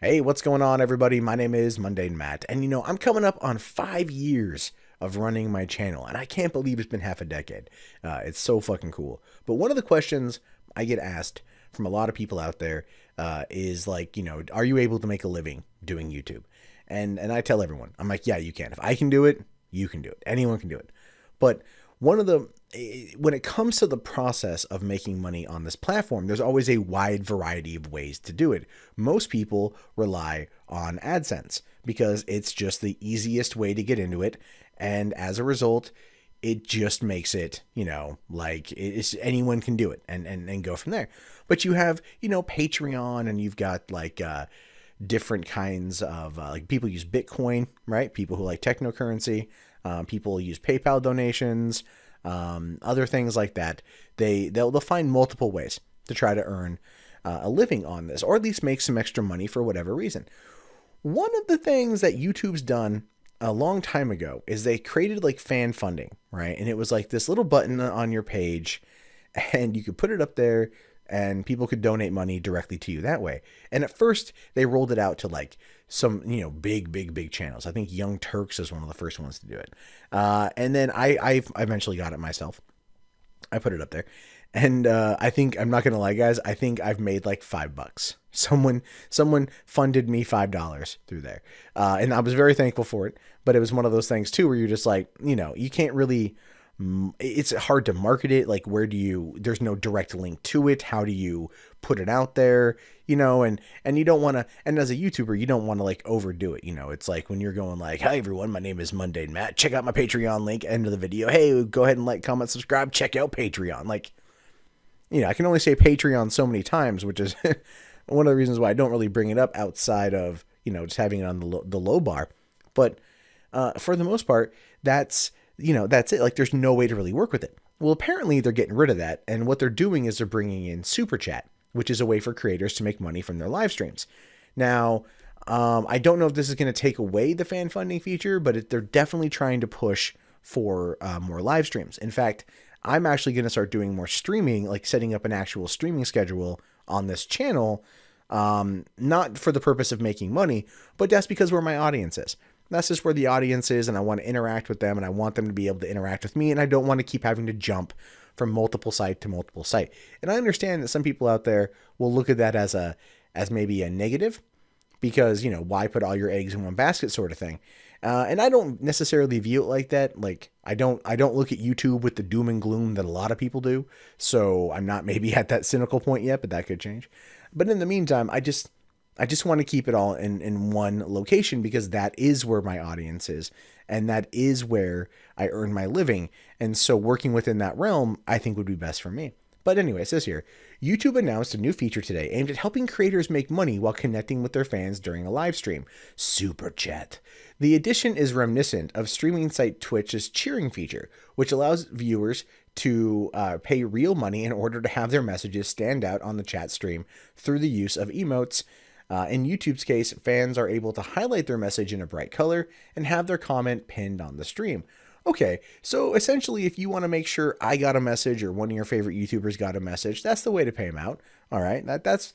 Hey, what's going on, everybody? My name is Mundane Matt, and I'm coming up on 5 years of running my channel, and I can't believe it's been half a decade. It's so fucking cool. But one of the questions I get asked from a lot of people out there is like, are you able to make a living doing YouTube? And I tell everyone, I'm like, yeah, you can. If I can do it, you can do it. Anyone can do it. But one of the when it comes to the process of making money on this platform, there's always a wide variety of ways to do it. Most people rely on AdSense because it's just the easiest way to get into it. And as a result, it just makes it, like anyone can do it and go from there. But you have, Patreon, and you've got like different kinds of like people use Bitcoin, right? People who like technocurrency, people use PayPal donations, other things like that. They'll find multiple ways to try to earn a living on this, or at least make some extra money for whatever reason. One of the things that YouTube's done a long time ago is they created like fan funding, right? And it was like this little button on your page, and you could put it up there and people could donate money directly to you that way. And at first they rolled it out to like some, big channels. I think Young Turks is one of the first ones to do it. And then I eventually got it myself. I put it up there. And I think, I'm not going to lie, guys, I think I've made like $5. Someone funded me $5 through there. And I was very thankful for it. But it was one of those things too, where you're just like, you can't really, it's hard to market it. Like, there's no direct link to it. How do you put it out there? And you don't want to, and as a YouTuber, you don't want to like overdo it. It's like when you're going like, hi everyone, my name is Mundane Matt. Check out my Patreon link, end of the video. Hey, go ahead and like, comment, subscribe, check out Patreon. Like, I can only say Patreon so many times, which is one of the reasons why I don't really bring it up outside of, just having it on the low bar. But for the most part, that's it. Like, there's no way to really work with it. Well, apparently they're getting rid of that. And what they're doing is they're bringing in Super Chat, which is a way for creators to make money from their live streams. Now, I don't know if this is going to take away the fan funding feature, but they're definitely trying to push for more live streams. In fact, I'm actually going to start doing more streaming, like setting up an actual streaming schedule on this channel, not for the purpose of making money, but that's because where my audience is. That's just where the audience is, and I want to interact with them, and I want them to be able to interact with me, and I don't want to keep having to jump from multiple site to multiple site. And I understand that some people out there will look at that as maybe a negative, because, why put all your eggs in one basket sort of thing. And I don't necessarily view it like that. Like, I don't look at YouTube with the doom and gloom that a lot of people do. So I'm not maybe at that cynical point yet, but that could change. But in the meantime, I just want to keep it all in one location, because that is where my audience is, and that is where I earn my living. And so working within that realm, I think would be best for me. But anyway, it says here, YouTube announced a new feature today aimed at helping creators make money while connecting with their fans during a live stream: Super Chat. The addition is reminiscent of streaming site Twitch's cheering feature, which allows viewers to pay real money in order to have their messages stand out on the chat stream through the use of emotes. In YouTube's case, fans are able to highlight their message in a bright color and have their comment pinned on the stream. Okay, so essentially, if you want to make sure I got a message or one of your favorite YouTubers got a message, that's the way to pay them out. All right, that's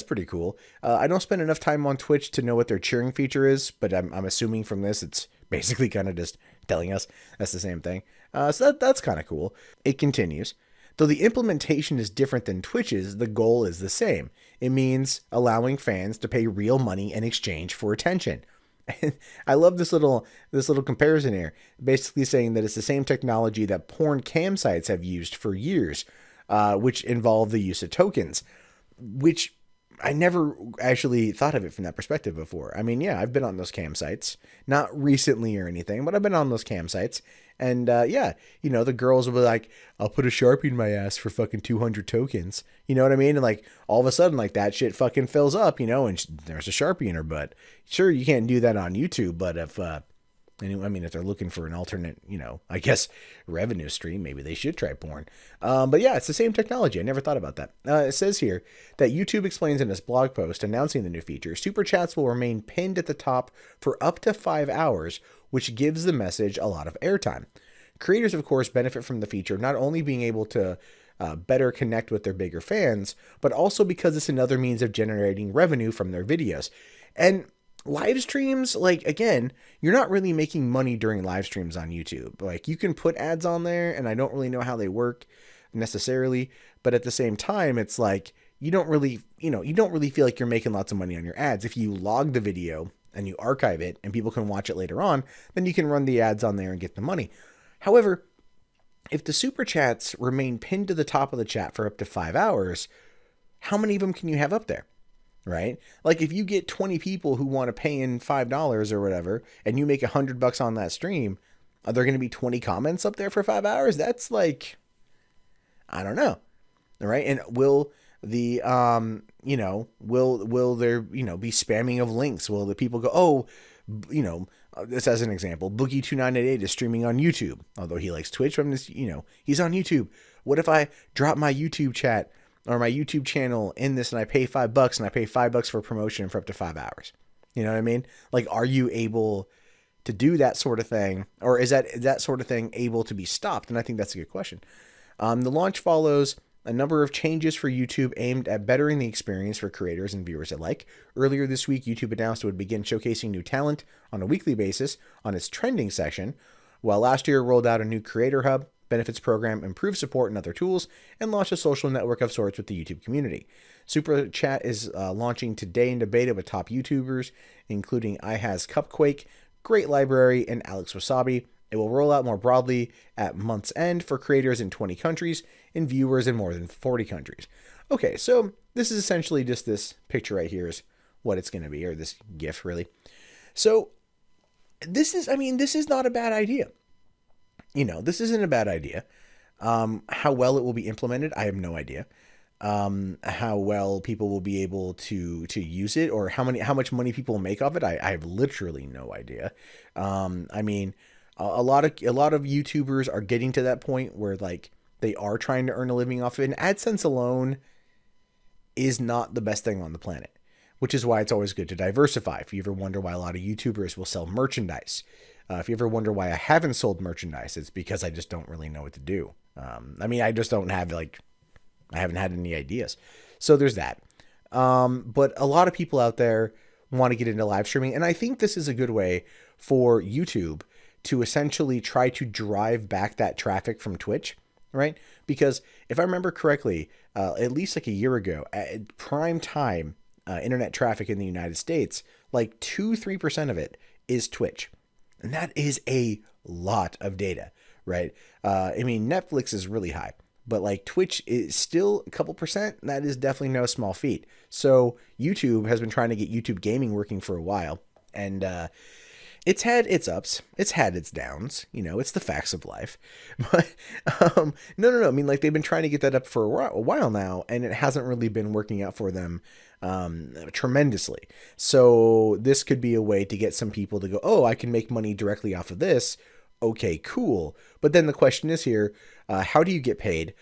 pretty cool. I don't spend enough time on Twitch to know what their cheering feature is, but I'm assuming from this it's basically kind of just telling us that's the same thing. So that's kind of cool. It continues. Though the implementation is different than Twitch's, the goal is the same. It means allowing fans to pay real money in exchange for attention. I love this little comparison here, basically saying that it's the same technology that porn cam sites have used for years, which involve the use of tokens, which I never actually thought of it from that perspective before. I mean, yeah, I've been on those cam sites, not recently or anything, but I've been on those cam sites. And yeah, the girls will be like, I'll put a Sharpie in my ass for fucking 200 tokens. You know what I mean? And like all of a sudden, like that shit fucking fills up, and there's a Sharpie in her butt. Sure, you can't do that on YouTube, but if if they're looking for an alternate, I guess revenue stream, maybe they should try porn. But yeah, it's the same technology. I never thought about that. It says here that YouTube explains in its blog post announcing the new feature, Super Chats will remain pinned at the top for up to 5 hours, which gives the message a lot of airtime. Creators, of course, benefit from the feature, not only being able to better connect with their bigger fans, but also because it's another means of generating revenue from their videos. And live streams, like, again, you're not really making money during live streams on YouTube. Like, you can put ads on there, and I don't really know how they work necessarily, but at the same time, it's like, you don't really feel like you're making lots of money on your ads. If you log the video and you archive it and people can watch it later on, then you can run the ads on there and get the money. However, if the super chats remain pinned to the top of the chat for up to 5 hours, how many of them can you have up there? Right? Like, if you get 20 people who want to pay in $5 or whatever, and you make $100 on that stream, are there going to be 20 comments up there for 5 hours? That's like, I don't know. All right. And will the, will there, be spamming of links? Will the people go, oh, this as an example, Boogie2988 is streaming on YouTube, although he likes Twitch. From this, he's on YouTube. What if I drop my YouTube chat or my YouTube channel in this and I pay $5 and I pay $5 for promotion for up to 5 hours? You know what I mean? Like, are you able to do that sort of thing? Or is that sort of thing able to be stopped? And I think that's a good question. The launch follows a number of changes for YouTube aimed at bettering the experience for creators and viewers alike. Earlier this week, YouTube announced it would begin showcasing new talent on a weekly basis on its trending section, while last year rolled out a new creator hub, benefits program, improved support and other tools, and launched a social network of sorts with the YouTube community. Super Chat is launching today into beta with top YouTubers, including iHas Cupquake, Great Library, and Alex Wasabi. It will roll out more broadly at month's end for creators in 20 countries and viewers in more than 40 countries. Okay, so this is essentially just this picture right here is what it's going to be, or this GIF really. So this is not a bad idea. This isn't a bad idea. How well it will be implemented, I have no idea. How well people will be able to use it, or how much money people will make off it, I have literally no idea. A lot of YouTubers are getting to that point where, like, they are trying to earn a living off it. And AdSense alone is not the best thing on the planet, which is why it's always good to diversify. If you ever wonder why a lot of YouTubers will sell merchandise, if you ever wonder why I haven't sold merchandise, it's because I just don't really know what to do. I just don't have, I haven't had any ideas. So there's that. But a lot of people out there want to get into live streaming. And I think this is a good way for YouTube to essentially try to drive back that traffic from Twitch, right? Because if I remember correctly, at least like a year ago, at prime time internet traffic in the United States, like 2-3% of it is Twitch. And that is a lot of data, right? Netflix is really high, but like Twitch is still a couple percent. That is definitely no small feat. So YouTube has been trying to get YouTube gaming working for a while. And it's had its ups, it's had its downs, it's the facts of life. But no. They've been trying to get that up for a while now, and it hasn't really been working out for them tremendously. So this could be a way to get some people to go, oh, I can make money directly off of this. Okay, cool. But then the question is here, how do you get paid?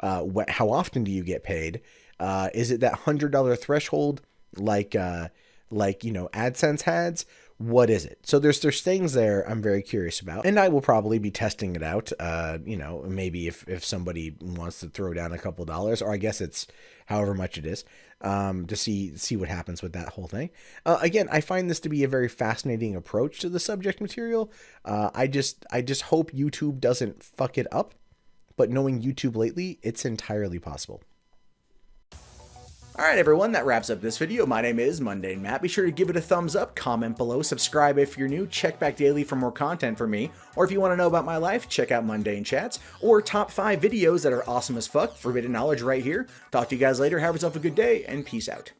How often do you get paid? Is it that $100 threshold like AdSense has? What is it? So there's things there I'm very curious about, and I will probably be testing it out. Maybe if somebody wants to throw down a couple dollars, or I guess it's however much it is, to see what happens with that whole thing. Again, I find this to be a very fascinating approach to the subject material. I just hope YouTube doesn't fuck it up, but knowing YouTube lately, it's entirely possible. Alright everyone, that wraps up this video. My name is Mundane Matt. Be sure to give it a thumbs up, comment below, subscribe if you're new, check back daily for more content from me, or if you want to know about my life, check out Mundane Chats, or top 5 videos that are awesome as fuck, forbidden knowledge right here. Talk to you guys later, have yourself a good day, and peace out.